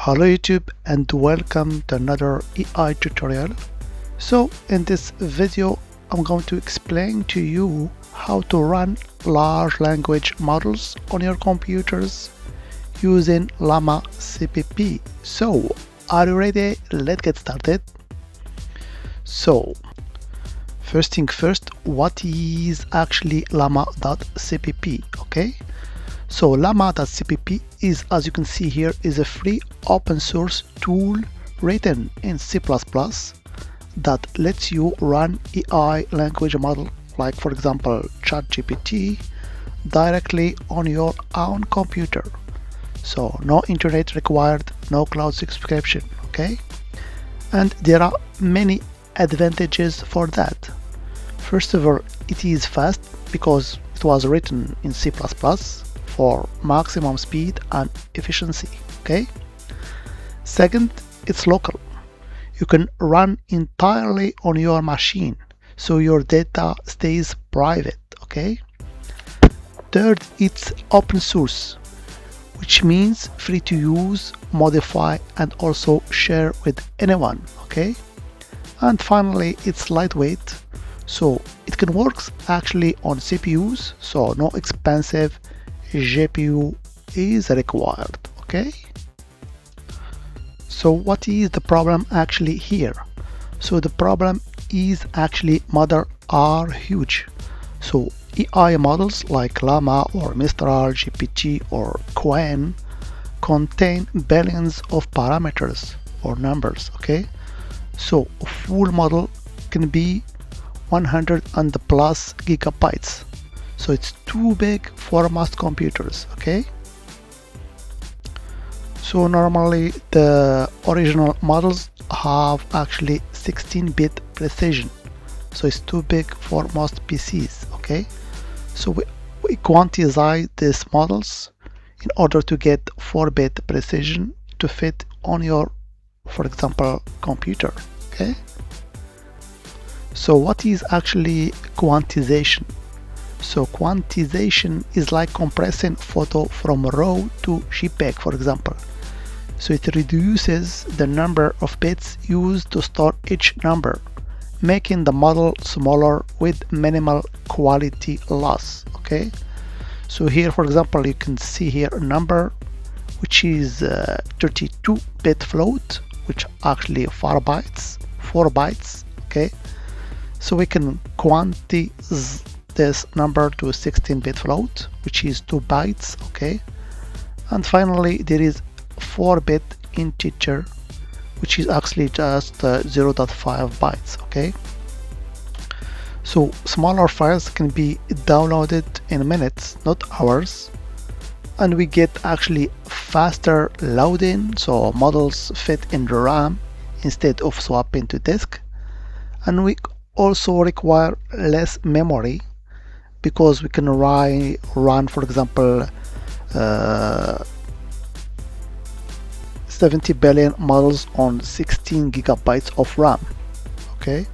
Hello YouTube and welcome to another AI tutorial. So in this video I'm going to explain to you how to run large language models on your computers using llama.cpp. So are you ready? Let's get started. So first thing first, what is actually llama.cpp? Okay, so llama.cpp is, as you can see here, is a free open source tool written in C++ that lets you run AI language model like, for example, ChatGPT directly on your own computer. So no internet required, no cloud subscription, okay? And there are many advantages for that. First of all, it is fast because it was written in C++ for maximum speed and efficiency, okay? Second, it's local. You can run entirely on your machine, so your data stays private, okay? Third, it's open source, which means free to use, modify, and also share with anyone, okay? And finally, it's lightweight, so it can work actually on CPUs, so no expensive GPU is required, okay? So what is the problem actually here? So the problem is actually models are huge. So AI models like Llama or Mistral, GPT or Qwen contain billions of parameters or numbers, okay? So a full model can be 100 and plus gigabytes. So it's too big for most computers, okay? So normally the original models have actually 16-bit precision. So it's too big for most PCs, okay? So we quantize these models in order to get 4-bit precision to fit on your, for example, computer, okay? So what is actually quantization? So quantization is like compressing photo from RAW to JPEG, for example. So it reduces the number of bits used to store each number, making the model smaller with minimal quality loss, okay? So here, for example, you can see here a number which is 32-bit float, which actually 4 bytes, okay? So we can quantize this number to a 16-bit float, which is 2 bytes, okay? And finally, there is 4-bit integer, which is actually just 0.5 bytes, okay? So smaller files can be downloaded in minutes, not hours, and we get actually faster loading, so models fit in the RAM instead of swapping to disk, and we also require less memory because we can run, for example, 70 billion models on 16 gigabytes of RAM, okay?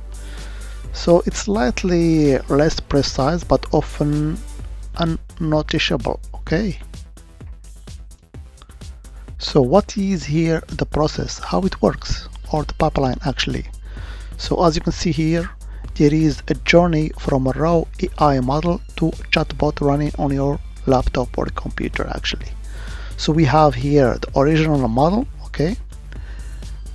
So it's slightly less precise but often unnoticeable, okay? So what is here the process, how it works, or the pipeline actually? So as you can see here, there is a journey from a raw AI model to a chatbot running on your laptop or computer actually. So we have here the original model, okay?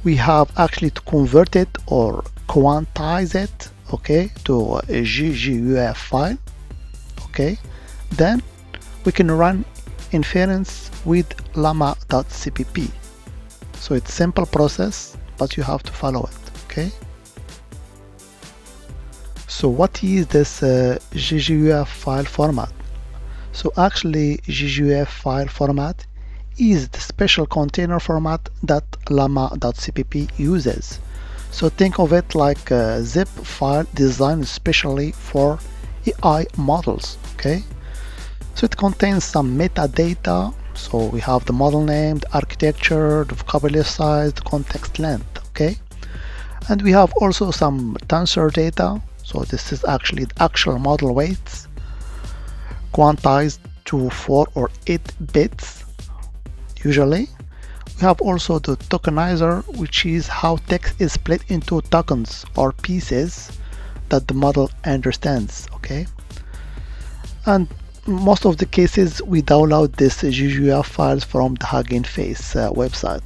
We have actually to convert it or quantize it, okay, to a GGUF file, okay? Then we can run inference with llama.cpp. So it's simple process, but you have to follow it, okay? So what is this GGUF file format? So actually GGUF file format is the special container format that llama.cpp uses. So think of it like a zip file designed specially for AI models, okay? So it contains some metadata. So we have the model name, the architecture, the vocabulary size, the context length, okay? And we have also some tensor data. So this is actually the actual model weights quantized to 4 or 8 bits usually. We have also the tokenizer, which is how text is split into tokens or pieces that the model understands. Okay, and most of the cases we download this GGUF files from the Hugging Face website.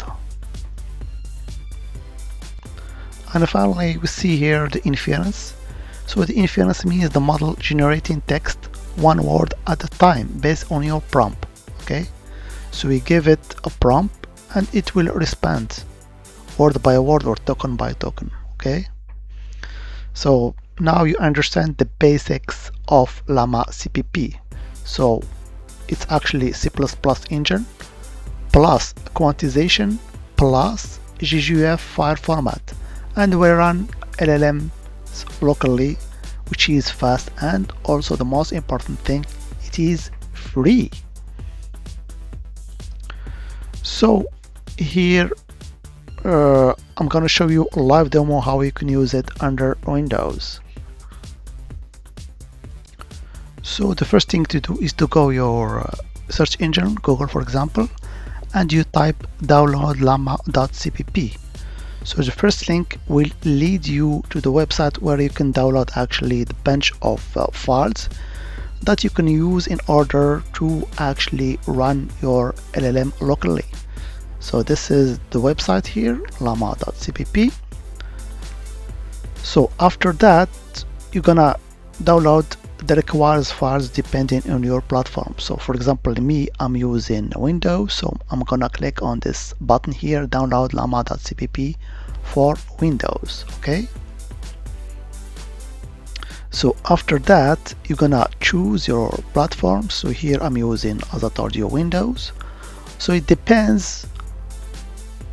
And finally, we see here the inference. So the inference means the model generating text one word at a time based on your prompt. Okay, so we give it a prompt and it will respond word by word or token by token. Okay, so now you understand the basics of llama.cpp. So it's actually C++ engine plus quantization plus GGUF file format, and we run LLMs locally, which is fast, and also the most important thing, it is free. So here I'm gonna show you a live demo how you can use it under Windows. So the first thing to do is to go your search engine, Google for example, and you type download llama.cpp. So the first link will lead you to the website where you can download actually the bunch of files that you can use in order to actually run your LLM locally. So this is the website here, llama.cpp. So after that, you're gonna download the required files depending on your platform. So for example, me, I'm using Windows, so I'm gonna click on this button here, download llama.cpp for Windows. Okay, so after that you're gonna choose your platform. So here I'm using, as I told you, Windows. So it depends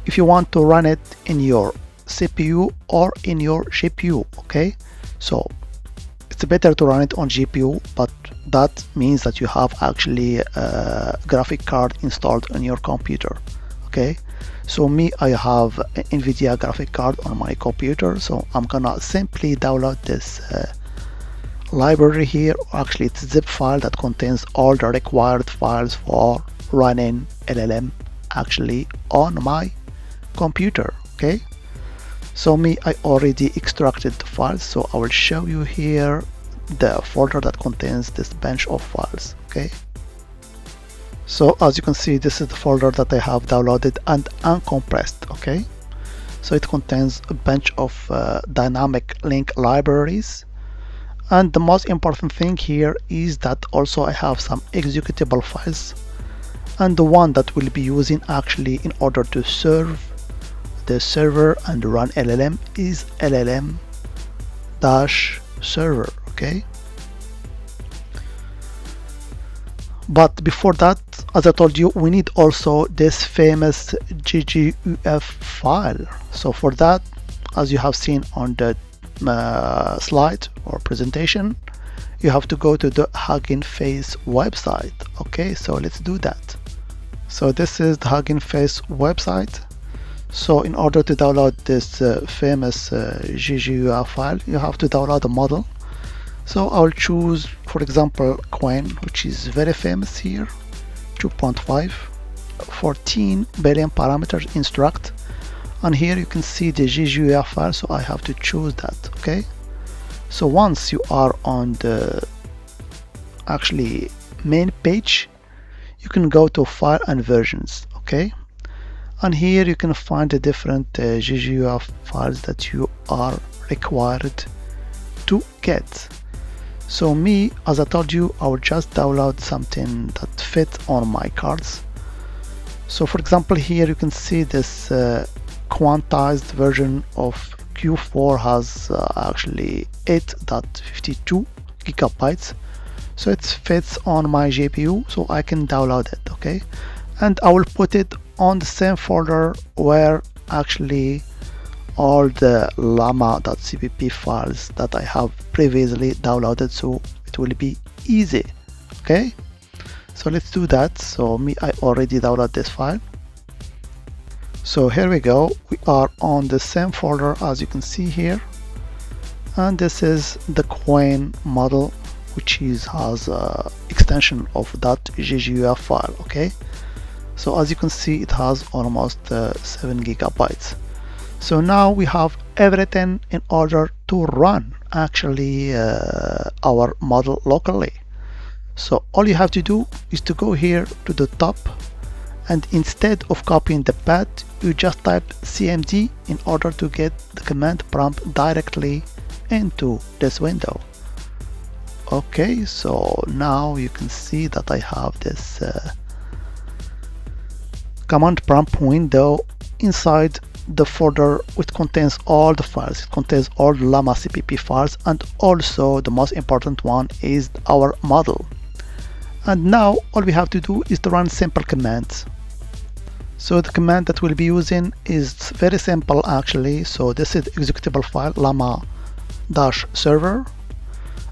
if you want to run it in your CPU or in your GPU. Okay, so it's better to run it on GPU, but that means that you have actually a graphic card installed on your computer. Okay, so me, I have an NVIDIA graphic card on my computer, so I'm gonna simply download this library here. Actually, it's a zip file that contains all the required files for running LLM actually on my computer. Okay, so me, I already extracted the files, so I will show you here the folder that contains this bunch of files. Okay, so as you can see, this is the folder that I have downloaded and uncompressed. Okay, so it contains a bunch of dynamic link libraries, and the most important thing here is that also I have some executable files, and the one that we'll be using actually in order to serve the server and run LLM is LLM-server. Okay, but before that, as I told you, we need also this famous GGUF file. So for that, as you have seen on the slide or presentation, you have to go to the Hugging Face website. Okay, so let's do that. So this is the Hugging Face website. So in order to download this famous GGUF file, you have to download the model. So I'll choose, for example, Qwen, which is very famous here, 2.5, 14 billion parameters instruct, and here you can see the GGUF file, so I have to choose that. Okay, so once you are on the actually main page, you can go to file and versions. Okay, and here you can find the different GGUF files that you are required to get. So me, as I told you, I will just download something that fits on my cards. So for example, here you can see this quantized version of Q4 has actually 8.52 gigabytes. So it fits on my GPU, so I can download it. Okay, and I will put it on the same folder where actually all the llama.cpp files that I have previously downloaded, so it will be easy. Okay, so let's do that. So me, I already downloaded this file. So here we go, we are on the same folder as you can see here, and this is the Qwen model, which has a extension of that GGUF file. Okay, So as you can see, it has almost 7 gigabytes. So now we have everything in order to run actually our model locally. So all you have to do is to go here to the top, and instead of copying the path, you just type cmd in order to get the command prompt directly into this window. Okay, so now you can see that I have this command prompt window inside the folder which contains all the files. It contains all the llama.cpp files, and also the most important one is our model. And now all we have to do is to run simple commands. So the command that we'll be using is very simple actually. So this is the executable file llama-server,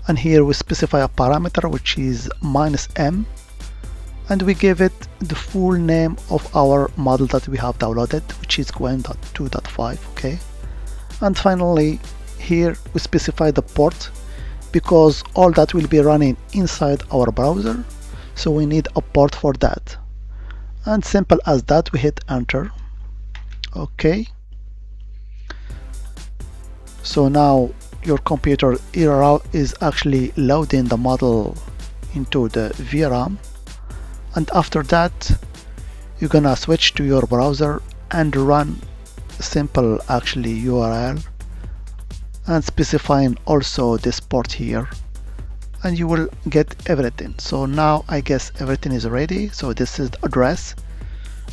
and here we specify a parameter which is -m, and we give it the full name of our model that we have downloaded, which is Qwen 2.5. okay, and finally here we specify the port, because all that will be running inside our browser, so we need a port for that. And simple as that, we hit enter. Okay, so now your computer is actually loading the model into the VRAM, and after that you're gonna switch to your browser and run simple actually URL and specifying also this port here, and you will get everything. So now I guess everything is ready. So this is the address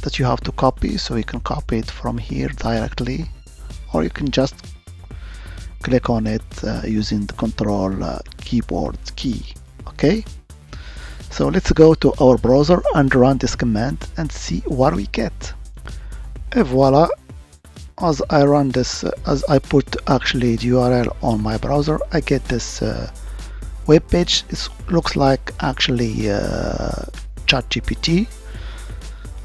that you have to copy, so you can copy it from here directly, or you can just click on it using the control keyboard key. Okay, so let's go to our browser and run this command and see what we get. And voila, as I run this, as I put actually the URL on my browser, I get this web page. It looks like actually ChatGPT,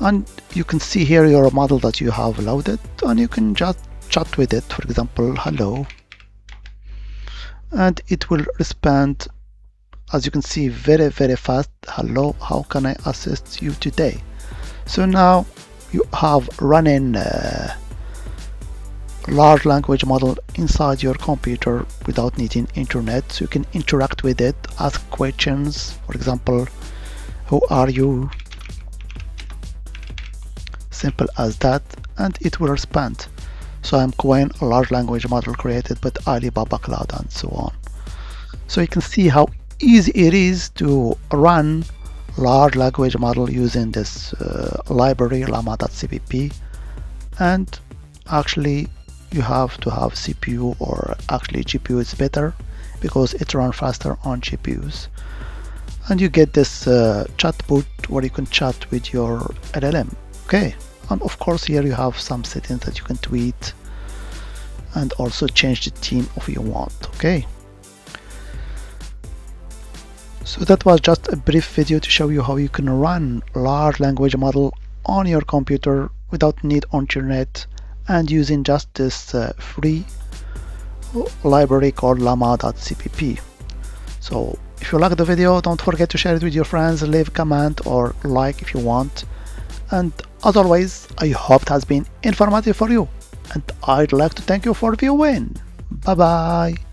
and you can see here your model that you have loaded, and you can just chat with it. For example, hello, and it will respond, as you can see, very fast. Hello, how can I assist you today? So now you have running large language model inside your computer without needing internet, so you can interact with it, ask questions. For example, who are you? Simple as that, and it will respond. So I'm Qwen, a large language model created by Alibaba Cloud, and so on. So you can see how easy it is to run large language model using this library llama.cpp, and actually you have to have CPU, or actually GPU is better because it runs faster on GPUs, and you get this chatbot where you can chat with your LLM. Okay, and of course here you have some settings that you can tweak and also change the theme if you want. Okay, so that was just a brief video to show you how you can run large language model on your computer without need on internet, and using just this free library called llama.cpp. So if you like the video, don't forget to share it with your friends, leave a comment or like if you want, and as always, I hope it has been informative for you, and I'd like to thank you for viewing. Bye bye.